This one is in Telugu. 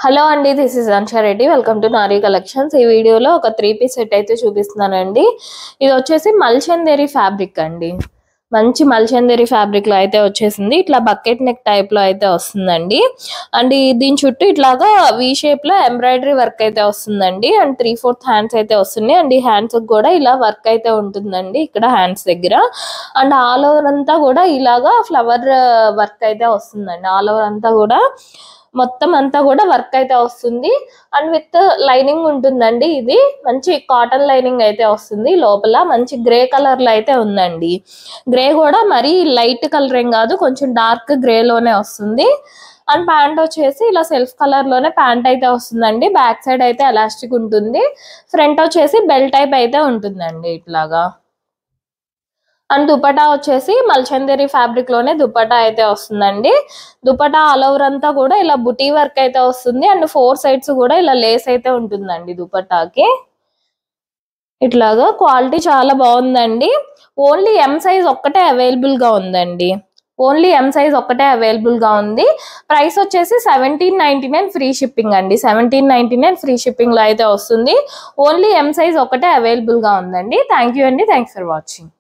హలో అండి, this is Ansha Reddy. Welcome to Nari collections. ఈ వీడియోలో ఒక 3 పీస్ సెట్ అయితే చూపిస్తున్నానండి. ఇది వచ్చేసి మల్చందేరి ఫ్యాబ్రిక్ అండి. మంచి మల్చందేరి ఫ్యాబ్రిక్ లో అయితే వచ్చేసింది. ఇట్లా బకెట్ నెక్ టైప్ లో అయితే వస్తుందండి. అండ్ దీని చుట్టూ ఇట్లాగా వి షేప్ లో ఎంబ్రాయిడరీ వర్క్ అయితే వస్తుందండి. అండ్ 3/4 హ్యాండ్స్ అయితే వస్తున్నాయి. అండ్ ఈ హ్యాండ్స్ కూడా ఇలా వర్క్ అయితే ఉంటుందండి ఇక్కడ హ్యాండ్స్ దగ్గర. అండ్ ఆల్ ఓవర్ అంతా కూడా ఇలాగా ఫ్లవర్ వర్క్ అయితే వస్తుందండి. ఆల్ ఓవర్ అంతా కూడా మొత్తం అంతా కూడా వర్క్ అయితే వస్తుంది. అండ్ విత్ లైనింగ్ ఉంటుందండి. ఇది మంచి కాటన్ లైనింగ్ అయితే వస్తుంది. లోపల మంచి గ్రే కలర్ లో అయితే ఉందండి. గ్రే కూడా మరీ లైట్ కలర్ ఏం కాదు, కొంచెం డార్క్ గ్రే లోనే వస్తుంది. అండ్ ప్యాంట్ వచ్చేసి ఇలా సెల్ఫ్ కలర్ లోనే ప్యాంట్ అయితే వస్తుందండి. బ్యాక్ సైడ్ అయితే ఎలాస్టిక్ ఉంటుంది. ఫ్రంట్ వచ్చేసి బెల్ టైప్ అయితే ఉంటుందండి ఇట్లాగా. అండ్ దుపట్టా వచ్చేసి మల్చందేరి ఫ్యాబ్రిక్ లోనే దుపట్టా అయితే వస్తుందండి. దుపట్టా ఆల్ ఓవర్ అంతా కూడా ఇలా బుటీ వర్క్ అయితే వస్తుంది. అండ్ 4 సైడ్స్ కూడా ఇలా లేస్ అయితే ఉంటుందండి దుపట్టాకి. ఇట్లాగా క్వాలిటీ చాలా బాగుందండి. ఓన్లీ ఎం సైజ్ ఒక్కటే అవైలబుల్ గా ఉందండి. ఓన్లీ ఎం సైజ్ ఒక్కటే అవైలబుల్ గా ఉంది. ప్రైస్ వచ్చేసి 1799 ఫ్రీ షిప్పింగ్ అండి. 1799 ఫ్రీ షిప్పింగ్ లో అయితే వస్తుంది. ఓన్లీ ఎం సైజ్ ఒక్కటే అవైలబుల్ గా ఉందండి. థ్యాంక్ యూ అండి. Thanks for watching.